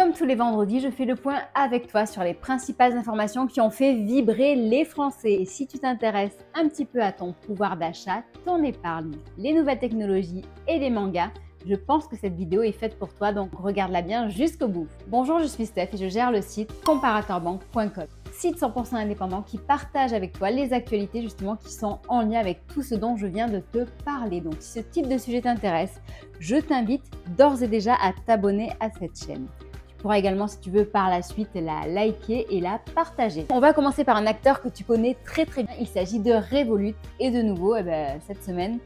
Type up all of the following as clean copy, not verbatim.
Comme tous les vendredis, je fais le point avec toi sur les principales informations qui ont fait vibrer les Français. Et si tu t'intéresses un petit peu à ton pouvoir d'achat, ton épargne, les nouvelles technologies et les mangas, je pense que cette vidéo est faite pour toi, donc regarde-la bien jusqu'au bout. Bonjour, je suis Steph et je gère le site comparatorbank.com. Site 100% indépendant qui partage avec toi les actualités justement qui sont en lien avec tout ce dont je viens de te parler. Donc si ce type de sujet t'intéresse, je t'invite d'ores et déjà à t'abonner à cette chaîne. Tu pourras également, si tu veux, par la suite la liker et la partager. On va commencer par un acteur que tu connais très bien. Il s'agit de Revolut et de nouveau, cette semaine,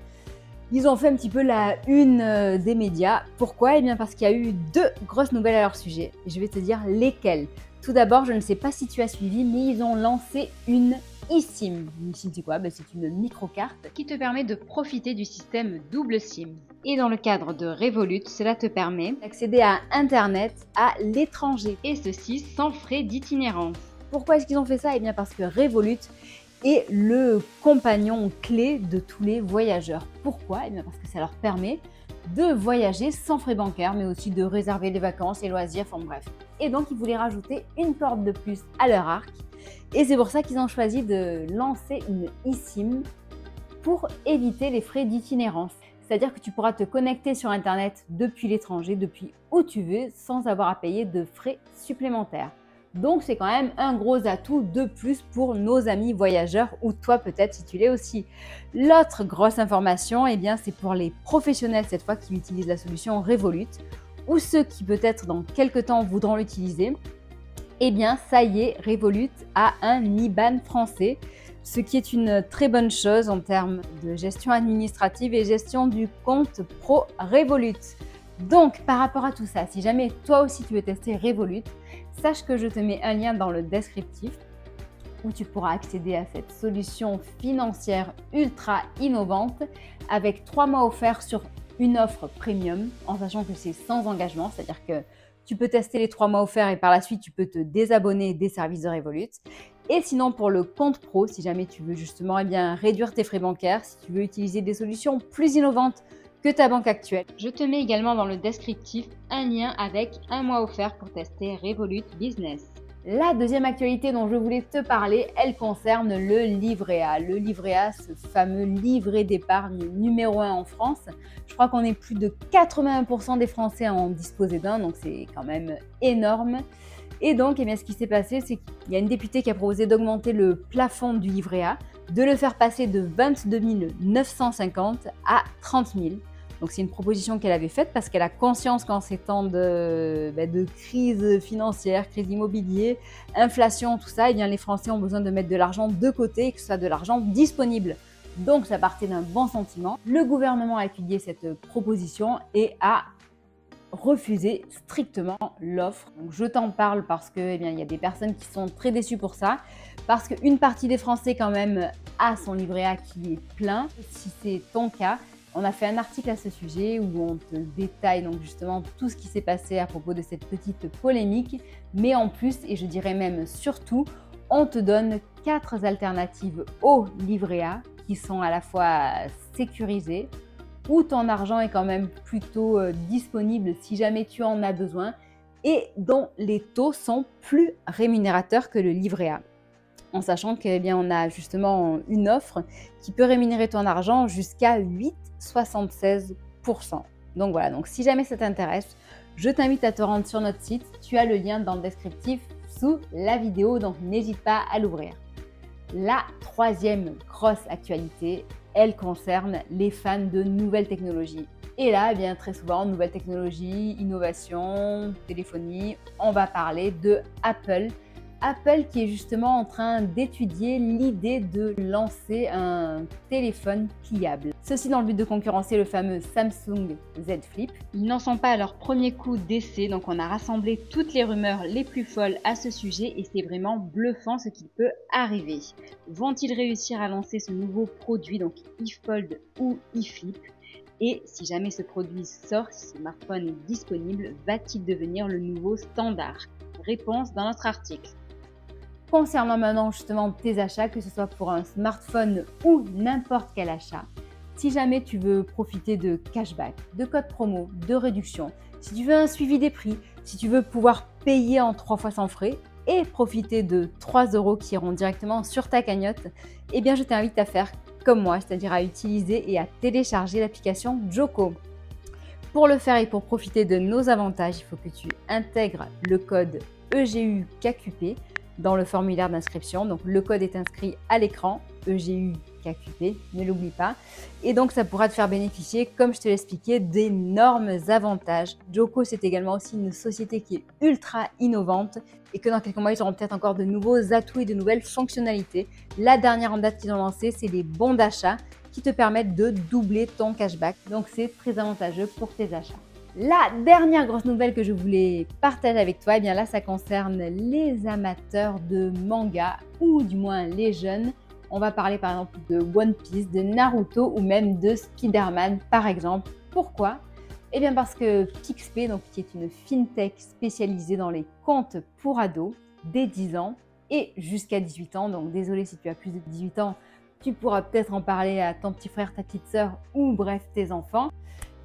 ils ont fait un petit peu la une des médias. Pourquoi? Eh bien parce qu'il y a eu deux grosses nouvelles à leur sujet. Et je vais te dire lesquelles. Tout d'abord, je ne sais pas si tu as suivi, mais ils ont lancé une eSIM. Une eSIM, c'est quoi? C'est une micro-carte qui te permet de profiter du système double SIM. Et dans le cadre de Revolut, cela te permet d'accéder à Internet à l'étranger. Et ceci sans frais d'itinérance. Pourquoi est-ce qu'ils ont fait ça? Eh bien parce que Revolut est le compagnon clé de tous les voyageurs. Pourquoi? Eh bien parce que ça leur permet de voyager sans frais bancaires, mais aussi de réserver les vacances, les loisirs, enfin bref. Et donc, ils voulaient rajouter une corde de plus à leur arc. Et c'est pour ça qu'ils ont choisi de lancer une eSIM pour éviter les frais d'itinérance. C'est-à-dire que tu pourras te connecter sur Internet depuis l'étranger, depuis où tu veux, sans avoir à payer de frais supplémentaires. Donc, c'est quand même un gros atout de plus pour nos amis voyageurs ou toi peut-être si tu l'es aussi. L'autre grosse information, eh bien, c'est pour les professionnels cette fois qui utilisent la solution Revolut ou ceux qui peut-être dans quelques temps voudront l'utiliser. Eh bien, ça y est, Revolut a un IBAN français, ce qui est une très bonne chose en termes de gestion administrative et gestion du compte pro Revolut. Donc, par rapport à tout ça, si jamais toi aussi tu veux tester Revolut, sache que je te mets un lien dans le descriptif où tu pourras accéder à cette solution financière ultra innovante avec 3 mois offerts sur une offre premium, en sachant que c'est sans engagement, c'est-à-dire que tu peux tester les 3 mois offerts et par la suite tu peux te désabonner des services de Revolut. Et sinon pour le compte pro, si jamais tu veux justement réduire tes frais bancaires, si tu veux utiliser des solutions plus innovantes que ta banque actuelle. Je te mets également dans le descriptif un lien avec un mois offert pour tester Revolut Business. La deuxième actualité dont je voulais te parler, elle concerne le livret A. Le livret A, ce fameux livret d'épargne numéro 1 en France. Je crois qu'on est plus de 81% des Français à en disposer d'un, donc c'est quand même énorme. Et donc, ce qui s'est passé, c'est qu'il y a une députée qui a proposé d'augmenter le plafond du livret A, de le faire passer de 22 950 à 30 000. Donc c'est une proposition qu'elle avait faite parce qu'elle a conscience qu'en ces temps de crise financière, crise immobilière, inflation, tout ça, les Français ont besoin de mettre de l'argent de côté et que ce soit de l'argent disponible. Donc ça partait d'un bon sentiment. Le gouvernement a étudié cette proposition et a refusé strictement l'offre. Donc je t'en parle parce que il y a des personnes qui sont très déçues pour ça, parce qu'une partie des Français quand même a son livret A qui est plein. Si c'est ton cas, on a fait un article à ce sujet où on te détaille donc justement tout ce qui s'est passé à propos de cette petite polémique, mais en plus, et je dirais même surtout, on te donne 4 alternatives au livret A qui sont à la fois sécurisées, où ton argent est quand même plutôt disponible si jamais tu en as besoin et dont les taux sont plus rémunérateurs que le livret A. En sachant qu'on a justement une offre qui peut rémunérer ton argent jusqu'à 8,76%. Donc voilà, donc si jamais ça t'intéresse, je t'invite à te rendre sur notre site. Tu as le lien dans le descriptif sous la vidéo, donc n'hésite pas à l'ouvrir. La troisième grosse actualité, elle concerne les fans de nouvelles technologies. Et là, très souvent, nouvelles technologies, innovation, téléphonie, on va parler de Apple. Apple qui est justement en train d'étudier l'idée de lancer un téléphone pliable. Ceci dans le but de concurrencer le fameux Samsung Z Flip. Ils n'en sont pas à leur premier coup d'essai, donc on a rassemblé toutes les rumeurs les plus folles à ce sujet et c'est vraiment bluffant ce qui peut arriver. Vont-ils réussir à lancer ce nouveau produit, donc eFold ou eFlip? Et si jamais ce produit sort, si ce smartphone est disponible, va-t-il devenir le nouveau standard? Réponse dans notre article. Concernant maintenant justement tes achats, que ce soit pour un smartphone ou n'importe quel achat, si jamais tu veux profiter de cashback, de codes promo, de réduction, Si tu veux un suivi des prix, si tu veux pouvoir payer en 3 fois sans frais et profiter de 3 € qui iront directement sur ta cagnotte, eh bien je t'invite à faire comme moi, c'est-à-dire à utiliser et à télécharger l'application Joko. Pour le faire et pour profiter de nos avantages, il faut que tu intègres le code EGUKQP dans le formulaire d'inscription. Donc le code est inscrit à l'écran, EGUKQP, ne l'oublie pas. Et donc ça pourra te faire bénéficier, comme je te l'expliquais, d'énormes avantages. Joko, c'est également aussi une société qui est ultra innovante et que dans quelques mois, ils auront peut-être encore de nouveaux atouts et de nouvelles fonctionnalités. La dernière en date qu'ils ont lancée, c'est les bons d'achat qui te permettent de doubler ton cashback. Donc c'est très avantageux pour tes achats. La dernière grosse nouvelle que je voulais partager avec toi, et bien là ça concerne les amateurs de manga ou du moins les jeunes. On va parler par exemple de One Piece, de Naruto ou même de Spider-Man par exemple. Pourquoi? Eh bien parce que Pixpay, donc qui est une fintech spécialisée dans les comptes pour ados dès 10 ans et jusqu'à 18 ans, donc désolé si tu as plus de 18 ans, tu pourras peut-être en parler à ton petit frère, ta petite sœur ou bref tes enfants.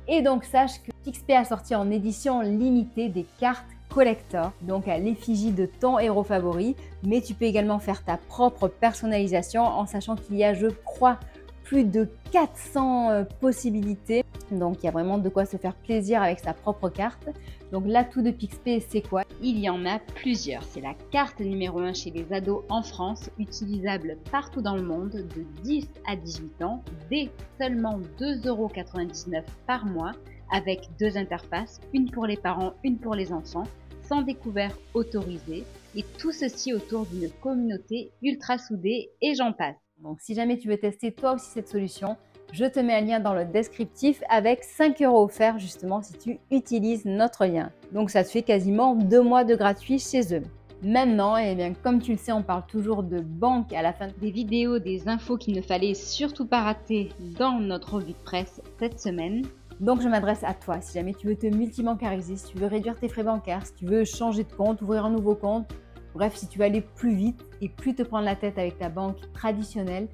Et donc sache que Pixpay a sorti en édition limitée des cartes collector, donc à l'effigie de ton héros favori, mais tu peux également faire ta propre personnalisation en sachant qu'il y a, je crois, plus de 400 possibilités. Donc il y a vraiment de quoi se faire plaisir avec sa propre carte. Donc l'atout de Pixpay, c'est quoi? Il y en a plusieurs. C'est la carte numéro 1 chez les ados en France, utilisable partout dans le monde de 10 à 18 ans, dès seulement 2,99 € par mois, avec 2 interfaces, une pour les parents, une pour les enfants, sans découvert autorisé, et tout ceci autour d'une communauté ultra soudée et j'en passe. Donc si jamais tu veux tester toi aussi cette solution, je te mets un lien dans le descriptif avec 5 € offerts justement si tu utilises notre lien. Donc ça te fait quasiment 2 mois de gratuit chez eux. Maintenant, eh bien, comme tu le sais, on parle toujours de banque à la fin des vidéos, des infos qu'il ne fallait surtout pas rater dans notre revue de presse cette semaine. Donc je m'adresse à toi, si jamais tu veux te multibancariser, si tu veux réduire tes frais bancaires, si tu veux changer de compte, ouvrir un nouveau compte, bref, si tu veux aller plus vite et plus te prendre la tête avec ta banque traditionnelle,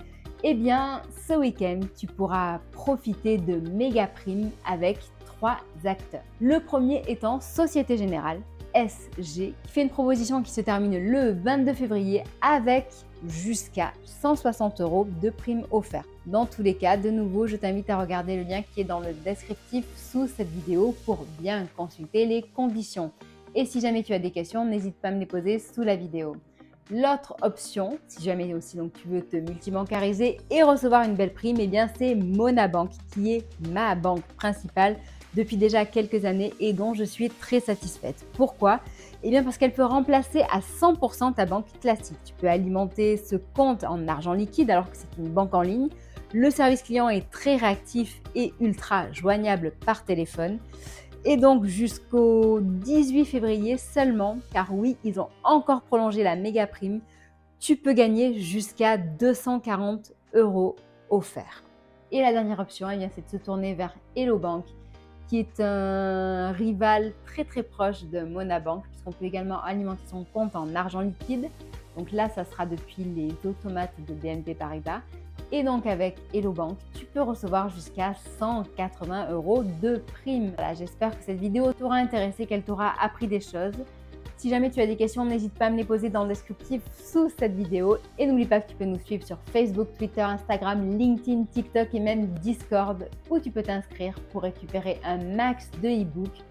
eh bien ce week-end, tu pourras profiter de méga primes avec 3 acteurs. Le premier étant Société Générale, SG, qui fait une proposition qui se termine le 22 février avec jusqu'à 160 € de primes offertes. Dans tous les cas, de nouveau, je t'invite à regarder le lien qui est dans le descriptif sous cette vidéo pour bien consulter les conditions. Et si jamais tu as des questions, n'hésite pas à me les poser sous la vidéo. L'autre option, si jamais aussi donc tu veux te multibancariser et recevoir une belle prime, eh bien c'est Monabank qui est ma banque principale depuis déjà quelques années et dont je suis très satisfaite. Pourquoi? Eh bien parce qu'elle peut remplacer à 100% ta banque classique. Tu peux alimenter ce compte en argent liquide alors que c'est une banque en ligne. Le service client est très réactif et ultra joignable par téléphone. Et donc jusqu'au 18 février seulement, car oui, ils ont encore prolongé la méga prime, tu peux gagner jusqu'à 240 € offerts. Et la dernière option, eh bien, c'est de se tourner vers Hello Bank, qui est un rival très très proche de Monabank, puisqu'on peut également alimenter son compte en argent liquide. Donc là, ça sera depuis les automates de BNP Paribas. Et donc avec Hello Bank, tu peux recevoir jusqu'à 180 € de prime. Voilà, j'espère que cette vidéo t'aura intéressé, qu'elle t'aura appris des choses. Si jamais tu as des questions, n'hésite pas à me les poser dans le descriptif sous cette vidéo. Et n'oublie pas que tu peux nous suivre sur Facebook, Twitter, Instagram, LinkedIn, TikTok et même Discord, où tu peux t'inscrire pour récupérer un max de e-books,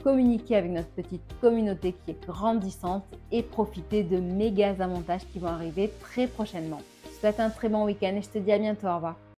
communiquer avec notre petite communauté qui est grandissante et profiter de méga avantages qui vont arriver très prochainement. Je te souhaite un très bon week-end et je te dis à bientôt. Au revoir.